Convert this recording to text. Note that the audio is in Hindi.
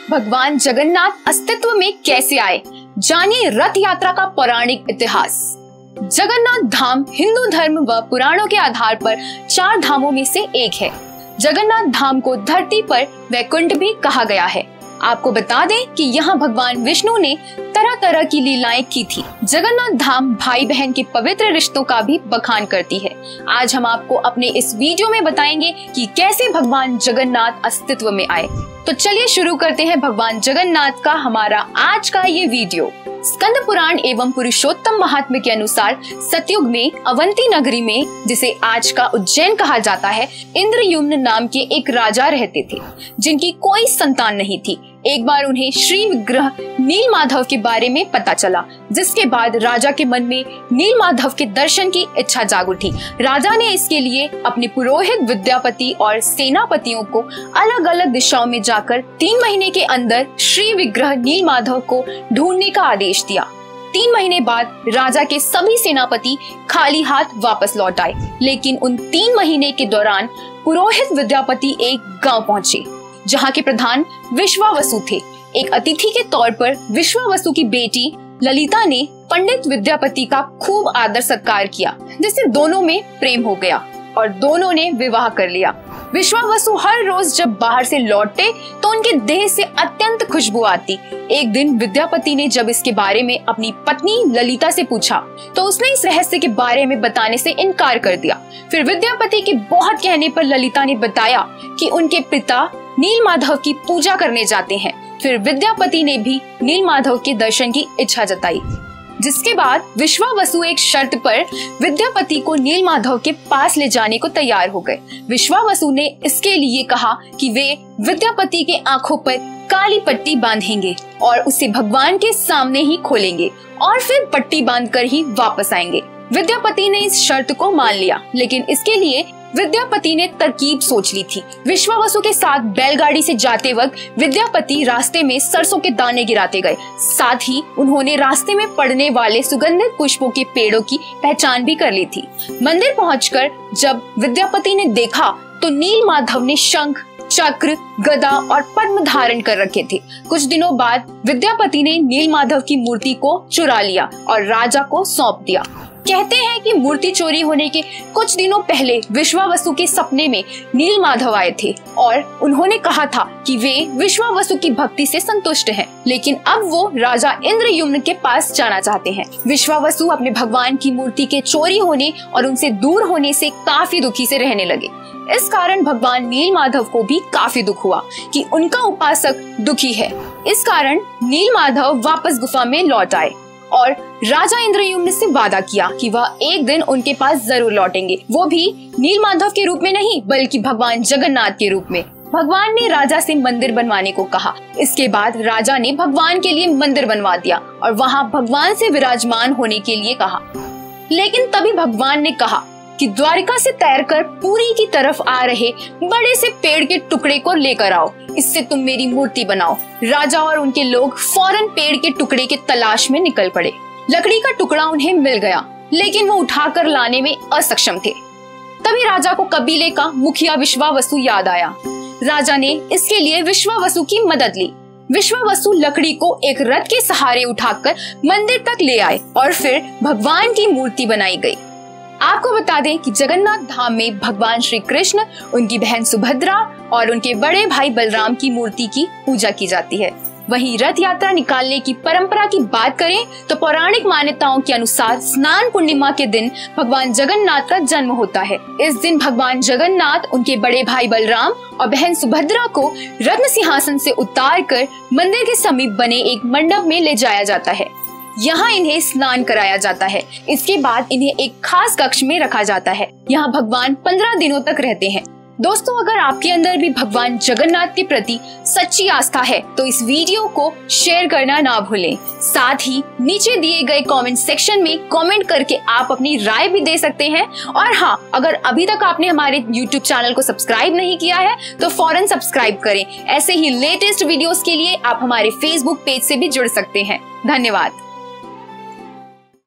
भगवान जगन्नाथ अस्तित्व में कैसे आए, जानिए रथ यात्रा का पौराणिक इतिहास। जगन्नाथ धाम हिंदू धर्म व पुराणों के आधार पर 4 धामों में से एक है। जगन्नाथ धाम को धरती पर वैकुंठ भी कहा गया है। आपको बता दें कि यहाँ भगवान विष्णु ने तरह तरह की लीलाएं की थी। जगन्नाथ धाम भाई बहन के पवित्र रिश्तों का भी बखान करती है। आज हम आपको अपने इस वीडियो में बताएंगे कि कैसे भगवान जगन्नाथ अस्तित्व में आए। तो चलिए शुरू करते हैं भगवान जगन्नाथ का हमारा आज का ये वीडियो। स्कंद पुराण एवं पुरुषोत्तम महात्म्य के अनुसार सतयुग में अवंती नगरी में, जिसे आज का उज्जैन कहा जाता है, इंद्रयुम्न नाम के एक राजा रहते थे जिनकी कोई संतान नहीं थी। एक बार उन्हें श्री विग्रह नीलमाधव के बारे में पता चला, जिसके बाद राजा के मन में नीलमाधव के दर्शन की इच्छा जाग उठी। राजा ने इसके लिए अपने पुरोहित, विद्यापति और सेनापतियों को अलग अलग दिशाओं में जाकर 3 महीने के अंदर श्री विग्रह नीलमाधव को ढूंढने का आदेश दिया। 3 महीने बाद राजा के सभी सेनापति खाली हाथ वापस लौट आए, लेकिन उन 3 महीने के दौरान पुरोहित विद्यापति एक गांव पहुंचे जहां के प्रधान विश्वावसु थे। एक अतिथि के तौर पर विश्वावसु की बेटी ललिता ने पंडित विद्यापति का खूब आदर सत्कार किया, जिससे दोनों में प्रेम हो गया और दोनों ने विवाह कर लिया। विश्वावसु हर रोज जब बाहर से लौटते तो उनके देह से अत्यंत खुशबू आती। एक दिन विद्यापति ने जब इसके बारे में अपनी पत्नी ललिता से पूछा तो उसने इस रहस्य के बारे में बताने से इनकार कर दिया। फिर विद्यापति के बहुत कहने पर ललिता ने बताया कि उनके पिता नीलमाधव की पूजा करने जाते हैं। फिर विद्यापति ने भी नीलमाधव के दर्शन की इच्छा जताई, जिसके बाद विश्वावसु एक शर्त पर विद्यापति को नीलमाधव के पास ले जाने को तैयार हो गए। विश्वावसु ने इसके लिए कहा कि वे विद्यापति के आंखों पर काली पट्टी बांधेंगे और उसे भगवान के सामने ही खोलेंगे और फिर पट्टी बांधकर ही वापस आएंगे। विद्यापति ने इस शर्त को मान लिया, लेकिन इसके लिए विद्यापति ने तरकीब सोच ली थी। विश्वावसु के साथ बैलगाड़ी से जाते वक्त विद्यापति रास्ते में सरसों के दाने गिराते गए। साथ ही उन्होंने रास्ते में पड़ने वाले सुगंधित पुष्पों के पेड़ों की पहचान भी कर ली थी। मंदिर पहुंचकर जब विद्यापति ने देखा तो नीलमाधव ने शंख, चक्र, गदा और पद्म धारण कर रखे थे। कुछ दिनों बाद विद्यापति ने नीलमाधव की मूर्ति को चुरा लिया और राजा को सौंप दिया। कहते हैं कि मूर्ति चोरी होने के कुछ दिनों पहले विश्वावसु के सपने में नीलमाधव आए थे और उन्होंने कहा था कि वे विश्वावसु की भक्ति से संतुष्ट हैं, लेकिन अब वो राजा इंद्रयुम्न के पास जाना चाहते हैं। विश्वावसु अपने भगवान की मूर्ति के चोरी होने और उनसे दूर होने से काफी दुखी से रहने लगे। इस कारण भगवान नीलमाधव को भी काफी दुख हुआ कि उनका उपासक दुखी है। इस कारण नीलमाधव वापस गुफा में लौट आए और राजा इंद्रयुम्न से वादा किया कि वह एक दिन उनके पास जरूर लौटेंगे, वो भी नीलमाधव के रूप में नहीं बल्कि भगवान जगन्नाथ के रूप में। भगवान ने राजा से मंदिर बनवाने को कहा। इसके बाद राजा ने भगवान के लिए मंदिर बनवा दिया और वहाँ भगवान से विराजमान होने के लिए कहा। लेकिन तभी भगवान ने कहा कि द्वारिका से तैरकर पुरी की तरफ आ रहे बड़े से पेड़ के टुकड़े को लेकर आओ, इससे तुम मेरी मूर्ति बनाओ। राजा और उनके लोग फौरन पेड़ के टुकड़े के तलाश में निकल पड़े। लकड़ी का टुकड़ा उन्हें मिल गया, लेकिन वो उठाकर लाने में असक्षम थे। तभी राजा को कबीले का मुखिया विश्वावसु याद आया। राजा ने इसके लिए विश्वावसु की मदद ली। विश्वावसु लकड़ी को एक रथ के सहारे उठाकर मंदिर तक ले आए और फिर भगवान की मूर्ति बनाई गई। आपको बता दें कि जगन्नाथ धाम में भगवान श्री कृष्ण, उनकी बहन सुभद्रा और उनके बड़े भाई बलराम की मूर्ति की पूजा की जाती है। वहीं रथ यात्रा निकालने की परंपरा की बात करें तो पौराणिक मान्यताओं के अनुसार स्नान पूर्णिमा के दिन भगवान जगन्नाथ का जन्म होता है। इस दिन भगवान जगन्नाथ उनके बड़े भाई बलराम और बहन सुभद्रा को रत्न सिंहासन से उतारकर मंदिर के समीप बने एक मंडप में ले जाया जाता है। यहाँ इन्हें स्नान कराया जाता है। इसके बाद इन्हें एक खास कक्ष में रखा जाता है। यहाँ भगवान 15 दिनों तक रहते हैं। दोस्तों, अगर आपके अंदर भी भगवान जगन्नाथ के प्रति सच्ची आस्था है तो इस वीडियो को शेयर करना ना भूलें। साथ ही नीचे दिए गए कमेंट सेक्शन में कमेंट करके आप अपनी राय भी दे सकते हैं। और हाँ, अगर अभी तक आपने हमारे YouTube चैनल को सब्सक्राइब नहीं किया है तो फौरन सब्सक्राइब करें। ऐसे ही लेटेस्ट वीडियोस के लिए आप हमारे Facebook पेज से भी जुड़ सकते हैं। धन्यवाद।